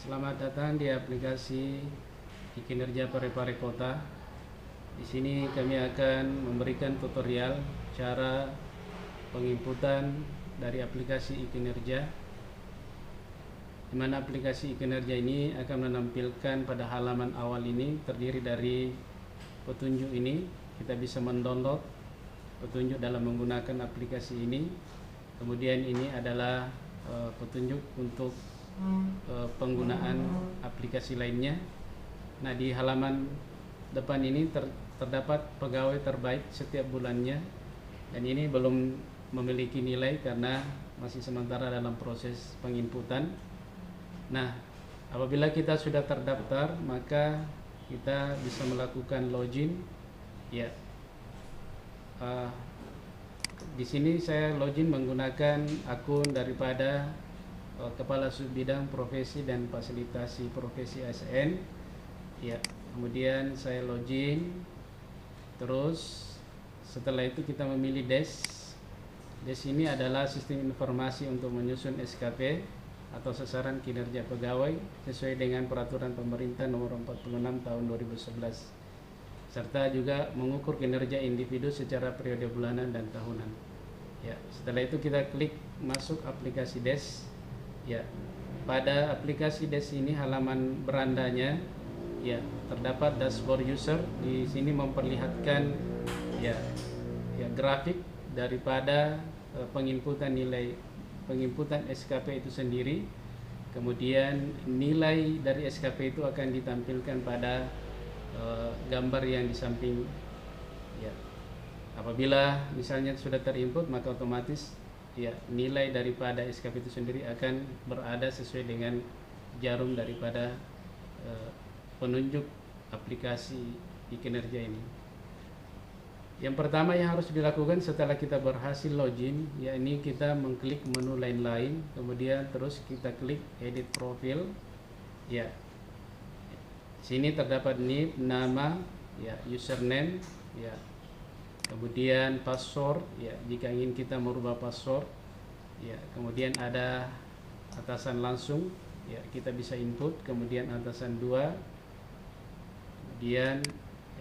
Selamat datang di aplikasi kinerja Parepare Kota. Di sini kami akan memberikan tutorial cara penginputan dari aplikasi kinerja. Di mana aplikasi kinerja ini akan menampilkan pada halaman awal ini terdiri dari petunjuk ini. Kita bisa mendownload petunjuk dalam menggunakan aplikasi ini. Kemudian ini adalah petunjuk untuk penggunaan aplikasi lainnya. Nah, di halaman depan ini terdapat pegawai terbaik setiap bulannya, dan ini belum memiliki nilai karena masih sementara dalam proses penginputan. Nah, apabila kita sudah terdaftar, maka kita bisa melakukan login. Ya, di sini saya login menggunakan akun daripada Kepala Subbidang Profesi dan Fasilitasi Profesi ASN. Ya, kemudian saya login. Terus setelah itu kita memilih DES. DES ini adalah sistem informasi untuk menyusun SKP atau sasaran kinerja pegawai sesuai dengan peraturan pemerintah nomor 46 tahun 2011, serta juga mengukur kinerja individu secara periode bulanan dan tahunan. Ya, setelah itu kita klik masuk aplikasi DES. Ya, pada aplikasi DES ini halaman berandanya ya terdapat dashboard user. Di sini memperlihatkan ya grafik daripada penginputan nilai penginputan SKP itu sendiri. Kemudian nilai dari SKP itu akan ditampilkan pada gambar yang di samping. Ya, apabila misalnya sudah terinput, maka otomatis ya nilai daripada SKP itu sendiri akan berada sesuai dengan jarum daripada penunjuk aplikasi kinerja ini. Yang pertama yang harus dilakukan setelah kita berhasil login, yakni kita mengklik menu lain-lain, kemudian terus kita klik edit profil. Ya, sini terdapat NIP, nama, ya, username, ya, kemudian password. Ya, jika ingin kita merubah password, ya, kemudian ada atasan langsung, ya, kita bisa input, kemudian atasan 2, kemudian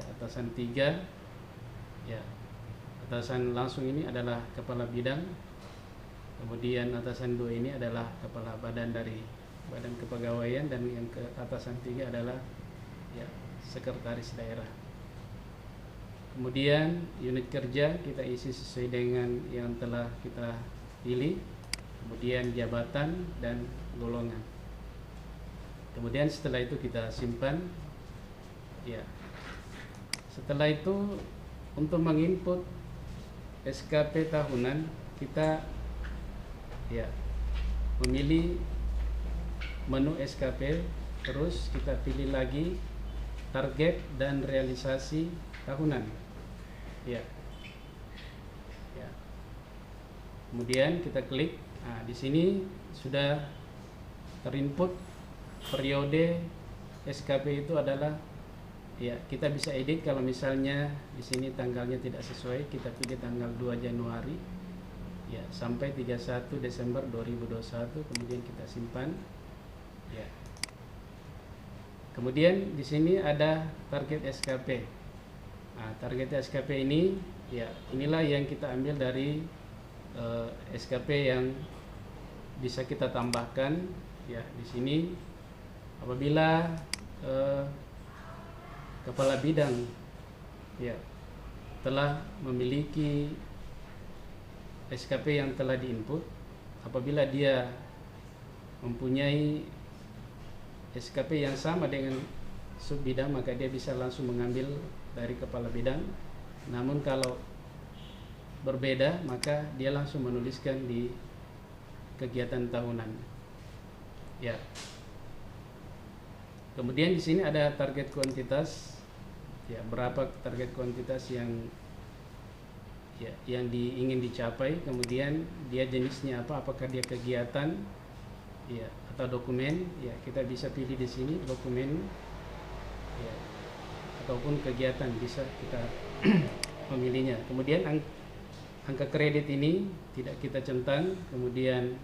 ya, atasan 3. Ya, atasan langsung ini adalah kepala bidang, kemudian atasan 2 ini adalah kepala badan dari badan kepegawaian, dan yang ke atasan 3 adalah ya sekretaris daerah. Kemudian unit kerja kita isi sesuai dengan yang telah kita pilih, kemudian jabatan dan golongan. Kemudian setelah itu kita simpan. Ya, setelah itu untuk menginput SKP tahunan, kita ya memilih menu SKP, terus kita pilih lagi target dan realisasi tahunan. Ya, ya. Kemudian kita klik. Nah, di sini sudah terinput periode SKP itu adalah. Ya, kita bisa edit kalau misalnya di sini tanggalnya tidak sesuai, kita pilih tanggal 2 Januari ya sampai 31 Desember 2021, kemudian kita simpan. Ya. Kemudian di sini ada target SKP. Nah, target SKP ini ya inilah yang kita ambil dari SKP yang bisa kita tambahkan. Ya, di sini apabila kepala bidang ya telah memiliki SKP yang telah diinput, apabila dia mempunyai SKP yang sama dengan sub bidang, maka dia bisa langsung mengambil dari kepala bidang. Namun kalau berbeda, maka dia langsung menuliskan di kegiatan tahunan. Ya. Kemudian di sini ada target kuantitas. Ya, berapa target kuantitas yang ingin dicapai, kemudian dia jenisnya apa, apakah dia kegiatan ya atau dokumen. Ya, kita bisa pilih di sini dokumen ya ataupun kegiatan, bisa kita memilihnya. Kemudian angka kredit ini tidak kita centang, kemudian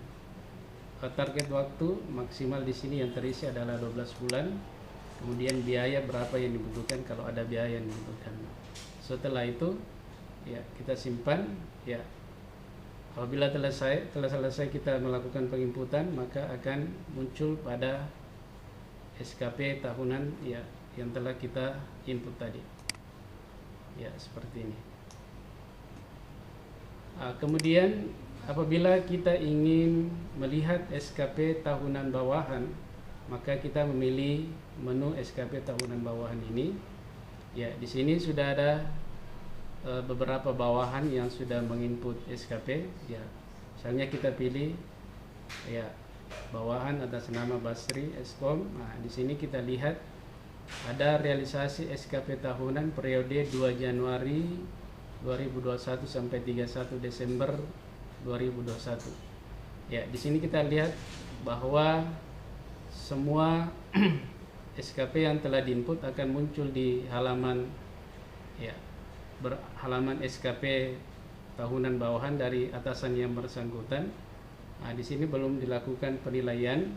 target waktu maksimal di sini yang terisi adalah 12 bulan. Kemudian biaya berapa yang dibutuhkan kalau ada biaya yang dibutuhkan. Setelah itu ya kita simpan ya. Apabila telah selesai kita melakukan penginputan, maka akan muncul pada SKP tahunan ya yang telah kita input tadi. Ya, seperti ini. Kemudian apabila kita ingin melihat SKP tahunan bawahan, maka kita memilih menu SKP tahunan bawahan ini. Ya, di sini sudah ada beberapa bawahan yang sudah menginput SKP. Ya, misalnya kita pilih ya bawahan atas nama Basri Eskom. Nah, di sini kita lihat ada realisasi SKP tahunan periode 2 Januari 2021 sampai 31 Desember 2021. Ya, di sini kita lihat bahwa semua SKP yang telah diinput akan muncul di halaman ya halaman SKP tahunan bawahan dari atasan yang bersangkutan. Nah, di sini belum dilakukan penilaian.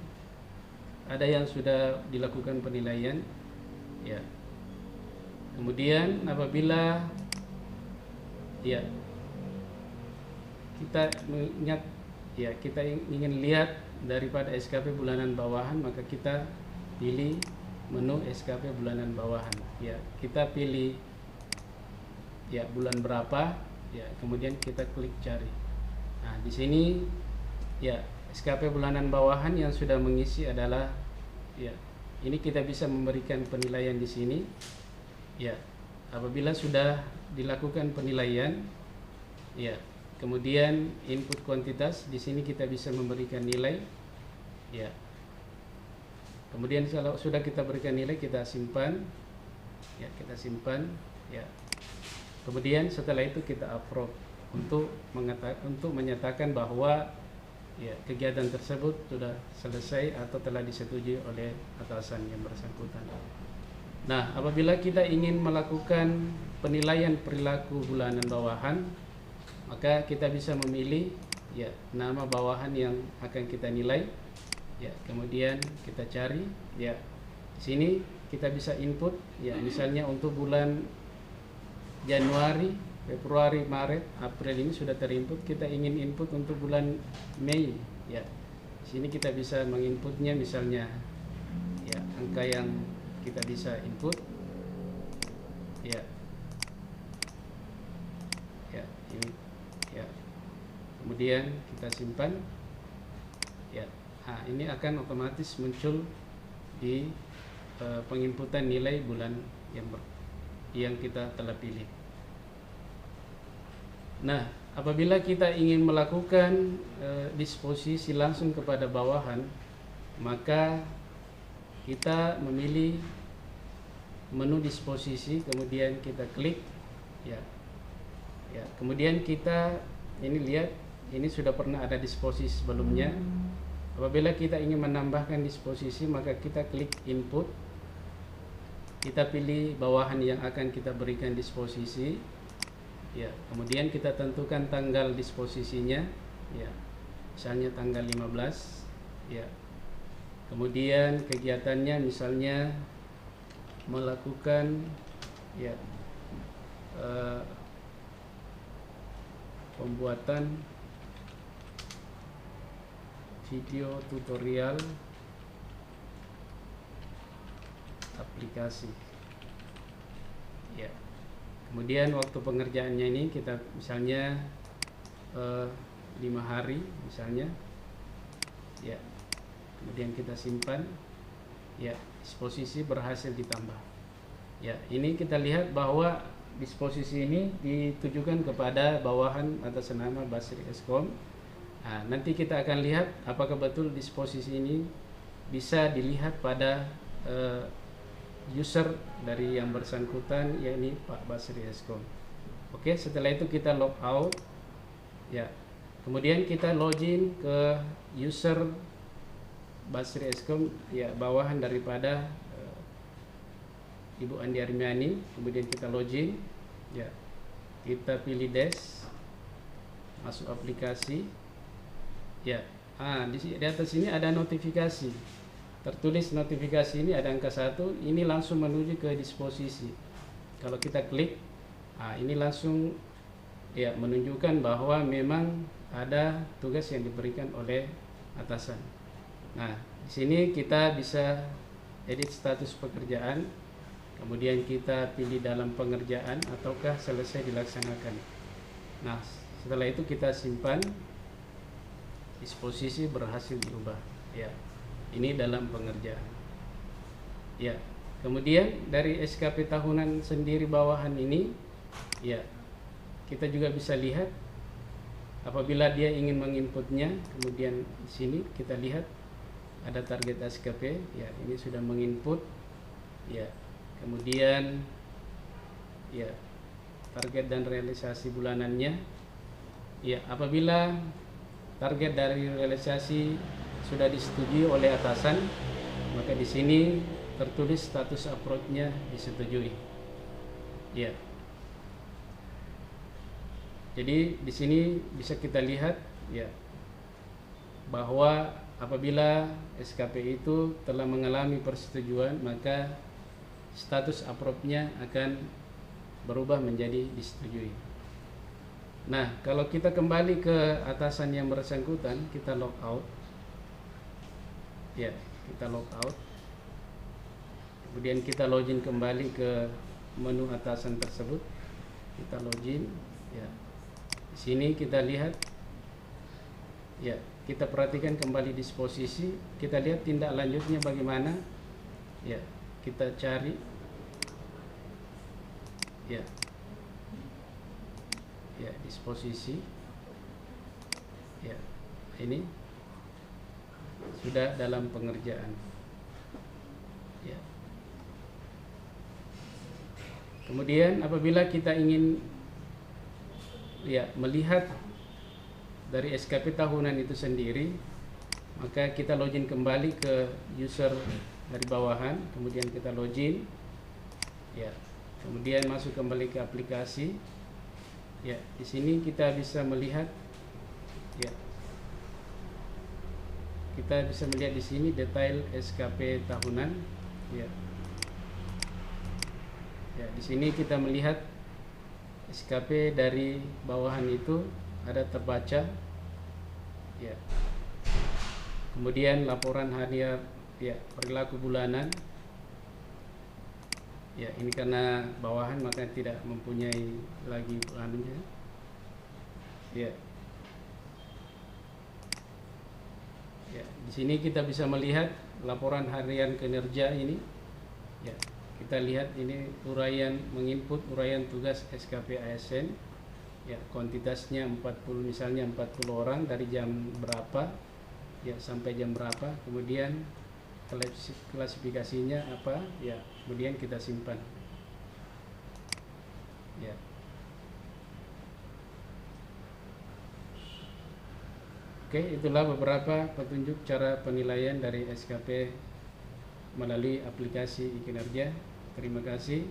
Ada yang sudah dilakukan penilaian. Ya. Kemudian apabila ya kita ingin lihat daripada SKP bulanan bawahan, maka kita pilih menu SKP bulanan bawahan. Ya, kita pilih ya bulan berapa, ya kemudian kita klik cari. Nah, di sini ya SKP bulanan bawahan yang sudah mengisi adalah ya ini kita bisa memberikan penilaian di sini. Ya, apabila sudah dilakukan penilaian, ya kemudian input kuantitas, di sini kita bisa memberikan nilai. Ya, kemudian kalau sudah kita berikan nilai, kita simpan. Ya, kita simpan. Ya, kemudian setelah itu kita approve untuk menyatakan bahwa ya kegiatan tersebut sudah selesai atau telah disetujui oleh atasan yang bersangkutan. Nah, apabila kita ingin melakukan penilaian perilaku bulanan bawahan, maka kita bisa memilih ya nama bawahan yang akan kita nilai. Ya, kemudian kita cari. Ya, di sini kita bisa input ya misalnya untuk bulan Januari, Februari, Maret, April ini sudah terinput. Kita ingin input untuk bulan Mei. Ya, di sini kita bisa menginputnya misalnya ya angka yang kita bisa input. Ya, ya ini ya. Kemudian kita simpan. Ya, nah, ini akan otomatis muncul di penginputan nilai bulan yang kita telah pilih. Nah, apabila kita ingin melakukan disposisi langsung kepada bawahan, maka kita memilih menu disposisi, kemudian kita klik. Ya, ya. Kemudian kita ini lihat, ini sudah pernah ada disposisi sebelumnya. Apabila kita ingin menambahkan disposisi, maka kita klik input. Kita pilih bawahan yang akan kita berikan disposisi. Ya, kemudian kita tentukan tanggal disposisinya, ya, misalnya tanggal 15, ya. Kemudian kegiatannya misalnya melakukan, ya, pembuatan video tutorial aplikasi, ya. Kemudian waktu pengerjaannya ini kita misalnya 5 hari misalnya, ya. Kemudian kita simpan. Ya, disposisi berhasil ditambah. Ya, ini kita lihat bahwa disposisi ini ditujukan kepada bawahan atas nama Basri Eskom. Nah, nanti kita akan lihat apakah betul disposisi ini bisa dilihat pada user dari yang bersangkutan, yakni Pak Basri Eskom. Oke, setelah itu kita log out. Ya, kemudian kita login ke user Basri Eskom, ya, bawahan daripada Ibu Andi Armiani. Kemudian kita login. Ya, kita pilih des, masuk aplikasi. Ya, Di atas ini ada notifikasi. Tertulis notifikasi ini ada angka 1, ini langsung menuju ke disposisi. Kalau kita klik, ini langsung ya menunjukkan bahwa memang ada tugas yang diberikan oleh atasan. Nah, di sini kita bisa edit status pekerjaan, kemudian kita pilih dalam pengerjaan ataukah selesai dilaksanakan. Nah, setelah itu kita simpan. Disposisi berhasil diubah. Ya, ini dalam pengerjaan. Ya, kemudian dari SKP tahunan sendiri bawahan ini, ya, kita juga bisa lihat apabila dia ingin menginputnya. Kemudian di sini kita lihat ada target SKP. Ya, ini sudah menginput. Ya, kemudian ya target dan realisasi bulanannya. Ya, apabila target dari realisasi sudah disetujui oleh atasan, maka di sini tertulis status approach-nya disetujui. Ya. Jadi di sini bisa kita lihat ya bahwa apabila SKP itu telah mengalami persetujuan, maka status approach-nya akan berubah menjadi disetujui. Nah, kalau kita kembali ke atasan yang bersangkutan, kita log out. Ya, kita log out. Kemudian kita login kembali ke menu atasan tersebut. Kita login. Ya, di sini kita lihat. Ya, kita perhatikan kembali disposisi. Kita lihat tindak lanjutnya bagaimana. Ya, kita cari. Ya. Ya, disposisi. Ya, ini sudah dalam pengerjaan. Ya. Kemudian apabila kita ingin ya melihat dari SKP tahunan itu sendiri, maka kita login kembali ke user dari bawahan, kemudian kita login. Ya. Kemudian masuk kembali ke aplikasi. Ya, di sini kita bisa melihat ya. Kita bisa melihat di sini detail SKP tahunan ya. Ya, di sini kita melihat SKP dari bawahan itu ada terbaca ya. Kemudian laporan harian ya, perilaku bulanan. Ya, ini karena bawahan maka tidak mempunyai lagi anunya. Ya. Ya, di sini kita bisa melihat laporan harian kinerja ini. Ya, kita lihat ini uraian menginput uraian tugas SKP ASN. Ya, kuantitasnya 40, misalnya 40 orang dari jam berapa ya sampai jam berapa, kemudian klasifikasinya apa ya, kemudian kita simpan ya. Oke, itulah beberapa petunjuk cara penilaian dari SKP melalui aplikasi e-kinerja. Terima kasih.